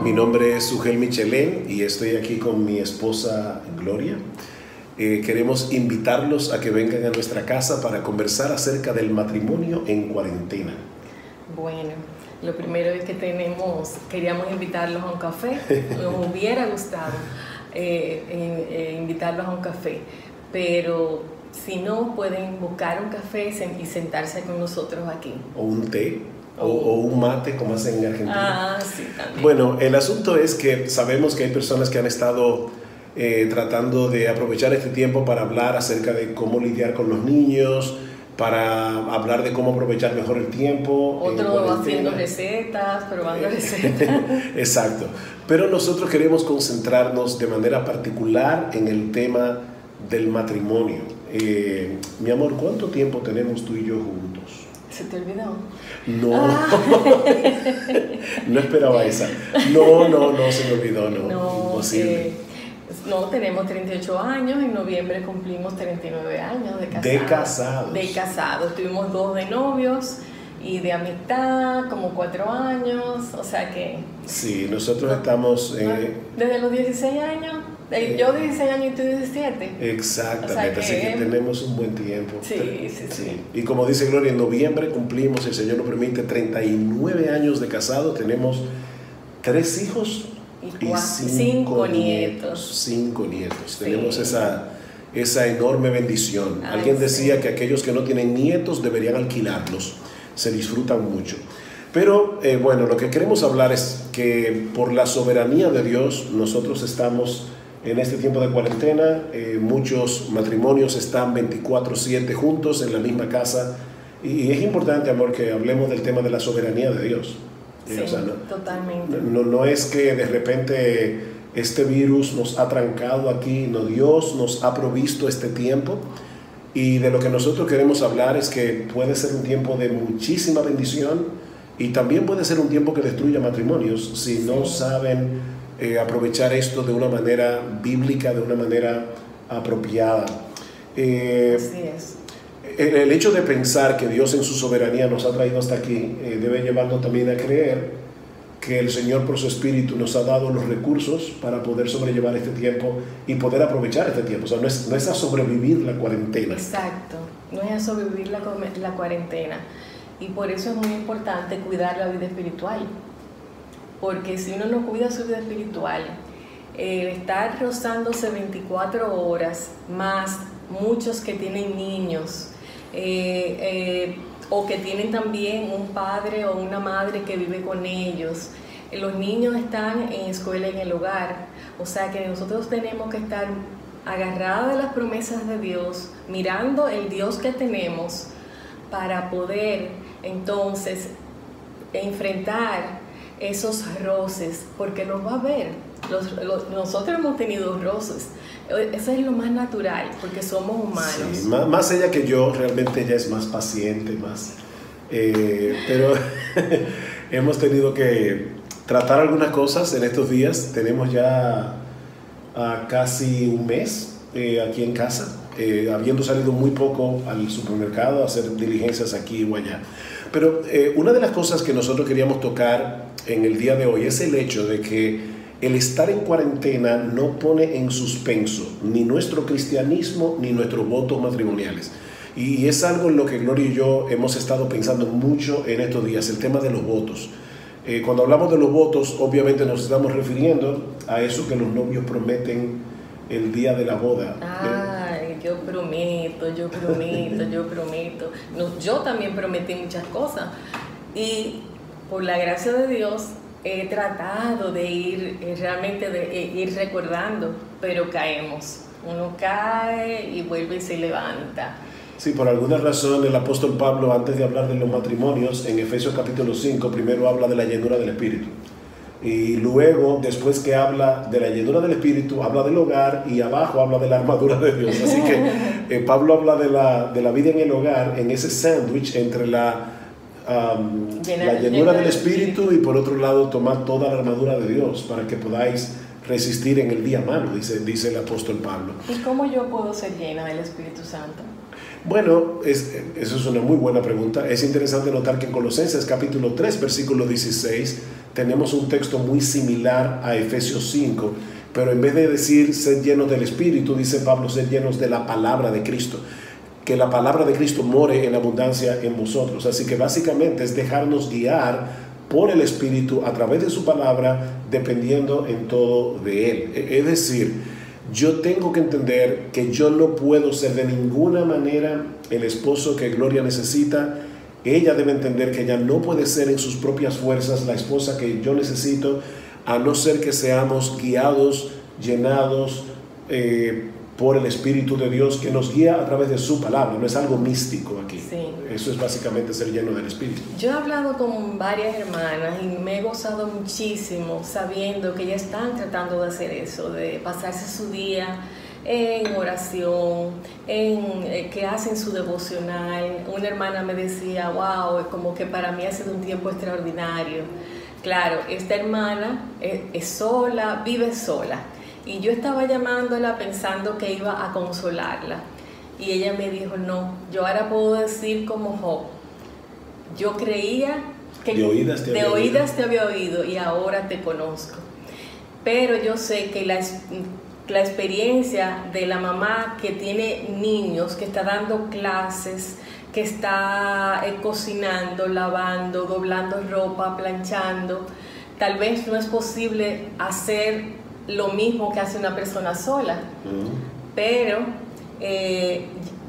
Mi nombre es Sugel Michelén y estoy aquí con mi esposa Gloria. Queremos invitarlos a que vengan a nuestra casa para conversar acerca del matrimonio en cuarentena. Bueno, lo primero es que queríamos invitarlos a un café. Nos hubiera gustado invitarlos a un café, pero si no, pueden buscar un café y sentarse con nosotros aquí. O un té. O un mate, como hacen en Argentina. Ah, sí, también. Bueno, el asunto es que sabemos que hay personas que han estado tratando de aprovechar este tiempo para hablar acerca de cómo lidiar con los niños, para hablar de cómo aprovechar mejor el tiempo. Otros haciendo recetas, probando recetas. Exacto. Pero nosotros queremos concentrarnos de manera particular en el tema del matrimonio. Mi amor, ¿cuánto tiempo tenemos tú y yo juntos? ¿Se te olvidó? No, no esperaba esa. No, se me olvidó, no, imposible. No, tenemos 38 años, en noviembre cumplimos 39 años de casados. De casados. De casados, tuvimos 2 de novios y de amistad, como 4 años, o sea que... Sí, nosotros estamos... desde los 16 años, yo 16 años y tú 17. Exactamente, o sea que así que tenemos un buen tiempo. Sí. Y como dice Gloria, en noviembre cumplimos, si el Señor nos permite, 39 años de casado, tenemos 3 hijos y 5 nietos. 5 nietos, sí. Tenemos esa enorme bendición. Alguien decía que aquellos que no tienen nietos deberían alquilarlos, se disfrutan mucho. Pero bueno, lo que queremos hablar es que por la soberanía de Dios nosotros estamos en este tiempo de cuarentena. Muchos matrimonios están 24/7 juntos en la misma casa y es importante, amor, que hablemos del tema de la soberanía de Dios. Sí, o sea, totalmente. No es que de repente este virus nos ha trancado aquí, no, Dios nos ha provisto este tiempo. Y de lo que nosotros queremos hablar es que puede ser un tiempo de muchísima bendición y también puede ser un tiempo que destruya matrimonios si no saben aprovechar esto de una manera bíblica, de una manera apropiada. Así es. El hecho de pensar que Dios en su soberanía nos ha traído hasta aquí debe llevarnos también a creer que el Señor por su Espíritu nos ha dado los recursos para poder sobrellevar este tiempo y poder aprovechar este tiempo. O sea, no es a sobrevivir la cuarentena. Exacto, no es a sobrevivir la cuarentena. Y por eso es muy importante cuidar la vida espiritual. Porque si uno no cuida su vida espiritual, estar rozándose 24 horas, más muchos que tienen niños, o que tienen también un padre o una madre que vive con ellos. Los niños están en escuela y en el hogar, o sea que nosotros tenemos que estar agarrados de las promesas de Dios, mirando el Dios que tenemos para poder entonces enfrentar esos roces, porque los va a haber. Nosotros hemos tenido roces. Eso es lo más natural, porque somos humanos. Sí, más ella que yo, realmente ella es más paciente, pero hemos tenido que tratar algunas cosas en estos días. Tenemos ya casi un mes aquí en casa, habiendo salido muy poco al supermercado a hacer diligencias aquí o allá. Pero una de las cosas que nosotros queríamos tocar en el día de hoy es el hecho de que el estar en cuarentena no pone en suspenso ni nuestro cristianismo ni nuestros votos matrimoniales. Y es algo en lo que Gloria y yo hemos estado pensando mucho en estos días, el tema de los votos. Cuando hablamos de los votos, obviamente nos estamos refiriendo a eso que los novios prometen el día de la boda. Yo prometo. No, yo también prometí muchas cosas. Y por la gracia de Dios he tratado de ir recordando, pero caemos. Uno cae y vuelve y se levanta. Sí, por alguna razón el apóstol Pablo, antes de hablar de los matrimonios, en Efesios capítulo 5, primero habla de la llenura del Espíritu. Y luego, después que habla de la llenura del Espíritu, habla del hogar y abajo habla de la armadura de Dios. Así que Pablo habla de la vida en el hogar, en ese sándwich entre la llenura del Espíritu y por otro lado tomar toda la armadura de Dios para que podáis resistir en el día malo, dice el apóstol Pablo. ¿Y cómo yo puedo ser llena del Espíritu Santo? Bueno, eso es una muy buena pregunta. Es interesante notar que en Colosenses capítulo 3, versículo 16, tenemos un texto muy similar a Efesios 5, pero en vez de decir sed llenos del Espíritu, dice Pablo, sed llenos de la palabra de Cristo. Que la palabra de Cristo more en abundancia en vosotros. Así que básicamente es dejarnos guiar por el Espíritu a través de su palabra, dependiendo en todo de Él. Es decir, yo tengo que entender que yo no puedo ser de ninguna manera el esposo que Gloria necesita. Ella debe entender que ella no puede ser en sus propias fuerzas la esposa que yo necesito, a no ser que seamos guiados, llenados por el Espíritu de Dios, que nos guía a través de su palabra. No es algo místico aquí. Sí. Eso es básicamente ser lleno del Espíritu. Yo he hablado con varias hermanas y me he gozado muchísimo sabiendo que ellas están tratando de hacer eso, de pasarse su día en oración, que hacen su devocional. Una hermana me decía, wow, como que para mí ha sido un tiempo extraordinario. Claro, esta hermana es sola, vive sola. Y yo estaba llamándola pensando que iba a consolarla. Y ella me dijo, no, yo ahora puedo decir como Job, yo creía que de oídas te había oído y ahora te conozco. Pero yo sé que la experiencia de la mamá que tiene niños, que está dando clases, que está cocinando, lavando, doblando ropa, planchando, tal vez no es posible hacer lo mismo que hace una persona sola, pero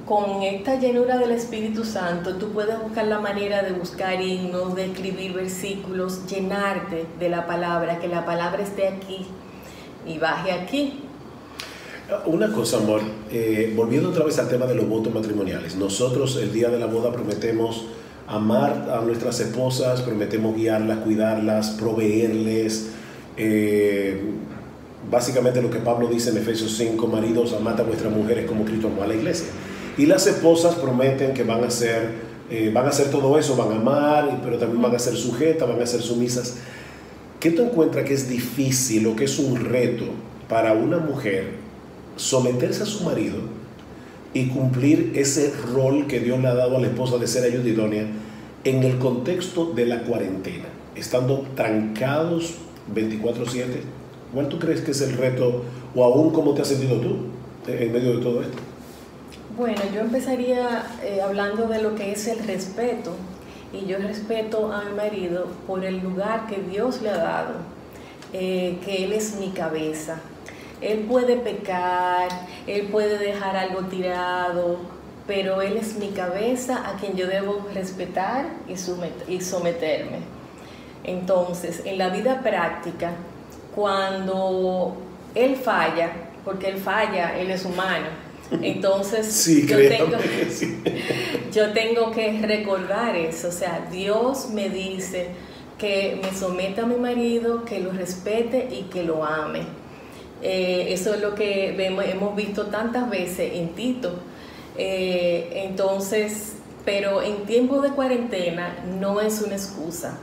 con esta llenura del Espíritu Santo tú puedes buscar la manera de buscar himnos, de escribir versículos, llenarte de la palabra, que la palabra esté aquí y baje aquí. Una cosa, amor, volviendo otra vez al tema de los votos matrimoniales, nosotros el día de la boda prometemos amar a nuestras esposas, prometemos guiarlas, cuidarlas, proveerles, básicamente lo que Pablo dice en Efesios 5, maridos, amad a vuestras mujeres como Cristo amó a la iglesia. Y las esposas prometen que van a hacer todo eso, van a amar, pero también van a ser sujetas, van a ser sumisas. ¿Qué tú encuentras que es difícil o que es un reto para una mujer someterse a su marido y cumplir ese rol que Dios le ha dado a la esposa de ser ayuda idónea en el contexto de la cuarentena, estando trancados 24/7? ¿Cuál tú crees que es el reto, o aún cómo te has sentido tú en medio de todo esto? Bueno, yo empezaría hablando de lo que es el respeto. Y yo respeto a mi marido por el lugar que Dios le ha dado, que Él es mi cabeza. Él puede pecar, Él puede dejar algo tirado, pero Él es mi cabeza a quien yo debo respetar y someterme. Entonces, en la vida práctica, cuando Él falla, porque Él falla, Él es humano, entonces sí, yo tengo que recordar eso. O sea, Dios me dice que me someta a mi marido, que lo respete y que lo ame. Eso es lo que hemos visto tantas veces en Tito. Entonces, pero en tiempo de cuarentena no es una excusa.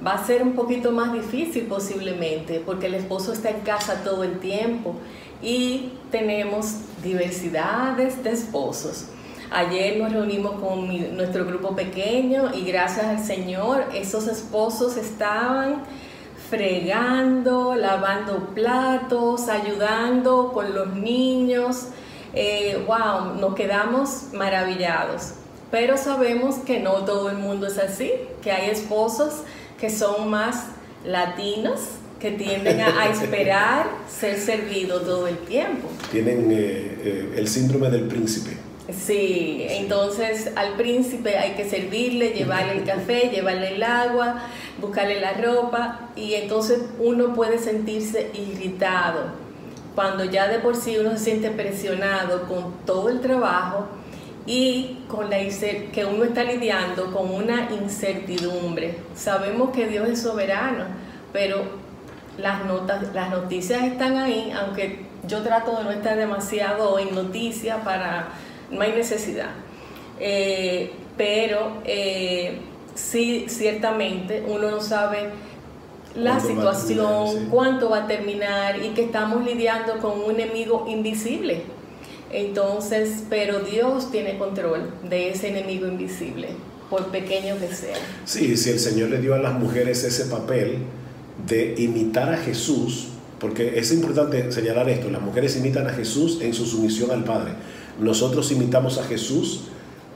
Va a ser un poquito más difícil posiblemente porque el esposo está en casa todo el tiempo y tenemos diversidades de esposos. Ayer nos reunimos con nuestro grupo pequeño y gracias al Señor esos esposos estaban fregando, lavando platos, ayudando con los niños. Wow, nos quedamos maravillados. Pero sabemos que no todo el mundo es así, que hay esposos que son más latinos, que tienden a esperar ser servidos todo el tiempo. Tienen el síndrome del príncipe. Sí, entonces al príncipe hay que servirle, llevarle el café, llevarle el agua, buscarle la ropa, y entonces uno puede sentirse irritado cuando ya de por sí uno se siente presionado con todo el trabajo y con que uno está lidiando con una incertidumbre. Sabemos que Dios es soberano, pero las noticias están ahí, aunque yo trato de no estar demasiado en noticias no hay necesidad. Pero sí, ciertamente uno no sabe la situación, cuánto va a terminar, y que estamos lidiando con un enemigo invisible Entonces, pero Dios tiene control de ese enemigo invisible, por pequeño que sea. Sí, si el Señor le dio a las mujeres ese papel de imitar a Jesús, porque es importante señalar esto, las mujeres imitan a Jesús en su sumisión al Padre. Nosotros imitamos a Jesús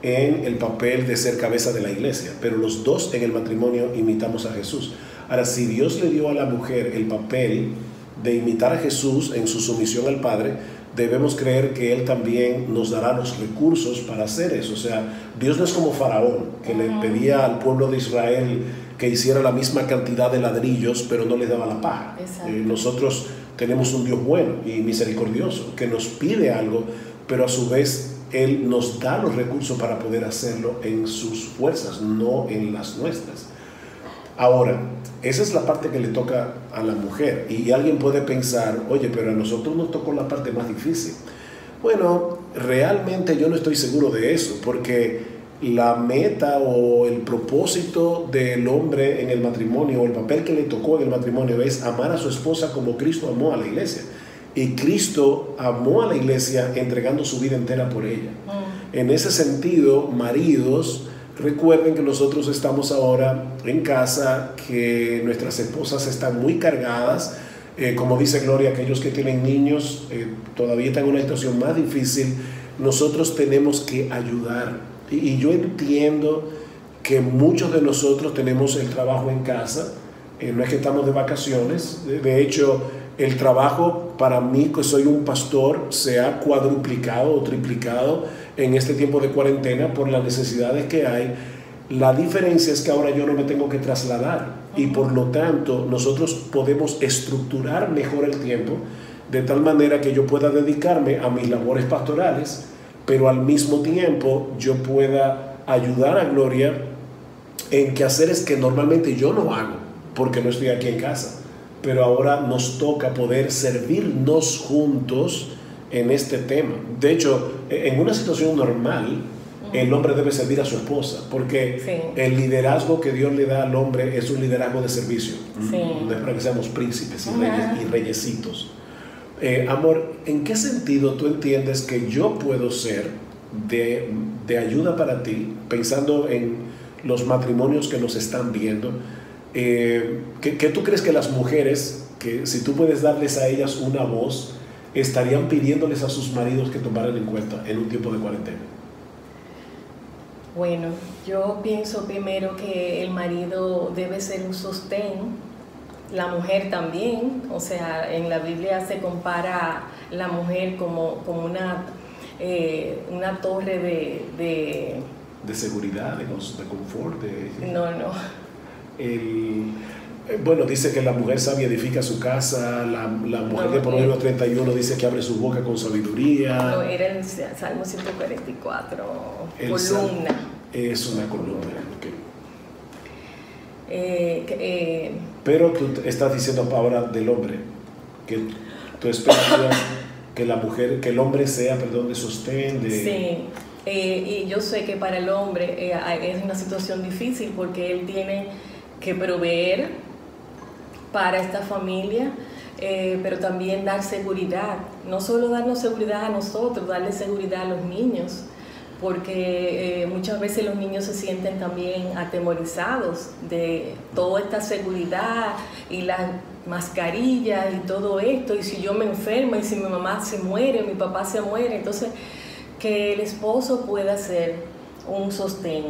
en el papel de ser cabeza de la iglesia, pero los dos en el matrimonio imitamos a Jesús. Ahora, si Dios le dio a la mujer el papel de imitar a Jesús en su sumisión al Padre, debemos creer que Él también nos dará los recursos para hacer eso. O sea, Dios no es como Faraón, que le pedía al pueblo de Israel que hiciera la misma cantidad de ladrillos, pero no les daba la paja. Nosotros tenemos un Dios bueno y misericordioso, que nos pide algo, pero a su vez Él nos da los recursos para poder hacerlo en sus fuerzas, no en las nuestras. Ahora, esa es la parte que le toca a la mujer, y alguien puede pensar, oye, pero a nosotros nos tocó la parte más difícil. Bueno, realmente yo no estoy seguro de eso, porque la meta o el propósito del hombre en el matrimonio, o el papel que le tocó en el matrimonio, es amar a su esposa como Cristo amó a la iglesia. Y Cristo amó a la iglesia entregando su vida entera por ella. En ese sentido, maridos, recuerden que nosotros estamos ahora en casa, que nuestras esposas están muy cargadas. Como dice Gloria, aquellos que tienen niños todavía están en una situación más difícil. Nosotros tenemos que ayudar. Y yo entiendo que muchos de nosotros tenemos el trabajo en casa. No es que estamos de vacaciones. De hecho, el trabajo para mí, que soy un pastor, se ha cuadruplicado o triplicado en este tiempo de cuarentena por las necesidades que hay. La diferencia es que ahora yo no me tengo que trasladar, y por lo tanto nosotros podemos estructurar mejor el tiempo de tal manera que yo pueda dedicarme a mis labores pastorales, pero al mismo tiempo yo pueda ayudar a Gloria en quehaceres que normalmente yo no hago porque no estoy aquí en casa. Pero ahora nos toca poder servirnos juntos en este tema. De hecho, en una situación normal, el hombre debe servir a su esposa, porque el liderazgo que Dios le da al hombre es un liderazgo de servicio. No es para que seamos príncipes y reyesitos. Amor, ¿en qué sentido tú entiendes que yo puedo ser de ayuda para ti, pensando en los matrimonios que nos están viendo? ¿Qué tú crees que las mujeres, que si tú puedes darles a ellas una voz, estarían pidiéndoles a sus maridos que tomaran en cuenta en un tiempo de cuarentena? Bueno, yo pienso primero que el marido debe ser un sostén, la mujer también. O sea, en la Biblia se compara la mujer como una torre de seguridad, de confort. No. Bueno, dice que la mujer sabia edifica su casa, la mujer de Proverbios 31 dice que abre su boca con sabiduría. No, era el Salmo 144, columna. Es una columna. Pero tú estás diciendo ahora del hombre, que tú esperas que la mujer, que el hombre sea, de sostén. Sí, y yo sé que para el hombre es una situación difícil, porque él tiene que proveer para esta familia, pero también dar seguridad. No solo darnos seguridad a nosotros, darle seguridad a los niños, porque muchas veces los niños se sienten también atemorizados de toda esta seguridad y las mascarillas y todo esto, y si yo me enfermo, y si mi mamá se muere, mi papá se muere. Entonces, que el esposo pueda ser un sostén,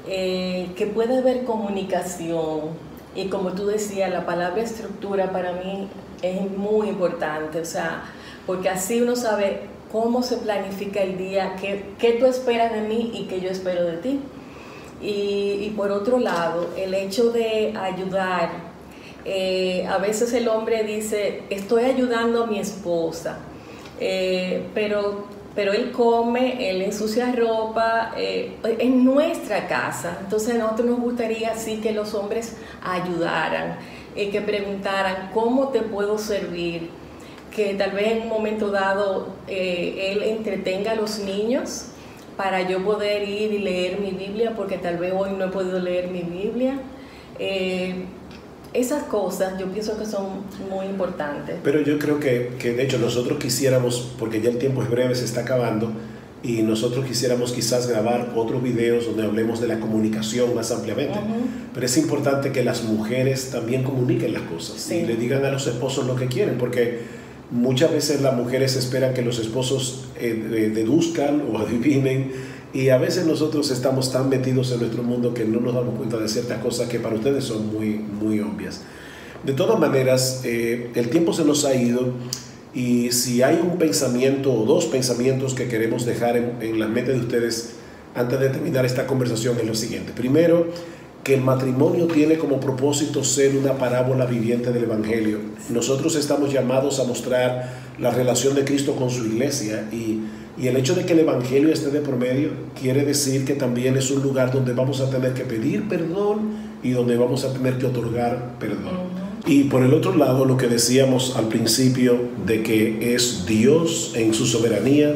que pueda haber comunicación. Y como tú decías, la palabra estructura para mí es muy importante, o sea, porque así uno sabe cómo se planifica el día, qué tú esperas de mí y qué yo espero de ti. Y por otro lado, el hecho de ayudar, a veces el hombre dice, estoy ayudando a mi esposa, pero él come, él ensucia ropa, en nuestra casa. Entonces a nosotros nos gustaría así que los hombres ayudaran, que preguntaran, ¿cómo te puedo servir? Que tal vez en un momento dado él entretenga a los niños para yo poder ir y leer mi Biblia, porque tal vez hoy no he podido leer mi Biblia. esas cosas yo pienso que son muy importantes. Pero yo creo que de hecho nosotros quisiéramos, porque ya el tiempo es breve, se está acabando, y nosotros quisiéramos quizás grabar otros videos donde hablemos de la comunicación más ampliamente. Pero es importante que las mujeres también comuniquen las cosas y le digan a los esposos lo que quieren, porque muchas veces las mujeres esperan que los esposos deduzcan o adivinen, y a veces nosotros estamos tan metidos en nuestro mundo que no nos damos cuenta de ciertas cosas que para ustedes son muy, muy obvias. De todas maneras, el tiempo se nos ha ido, y si hay un pensamiento o dos pensamientos que queremos dejar en la mente de ustedes antes de terminar esta conversación, es lo siguiente. Primero, que el matrimonio tiene como propósito ser una parábola viviente del Evangelio. Nosotros estamos llamados a mostrar la relación de Cristo con su iglesia, y el hecho de que el Evangelio esté de por medio quiere decir que también es un lugar donde vamos a tener que pedir perdón y donde vamos a tener que otorgar perdón. Y por el otro lado, lo que decíamos al principio, de que es Dios en su soberanía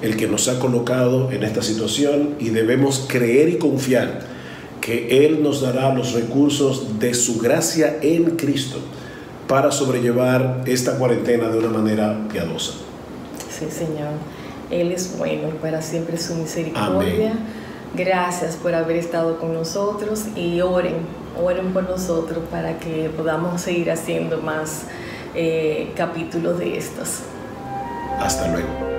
el que nos ha colocado en esta situación, y debemos creer y confiar que Él nos dará los recursos de su gracia en Cristo para sobrellevar esta cuarentena de una manera piadosa. Sí, Señor. Él es bueno y para siempre su misericordia. Amén. Gracias por haber estado con nosotros, y oren por nosotros para que podamos seguir haciendo más capítulos de estos. Hasta luego.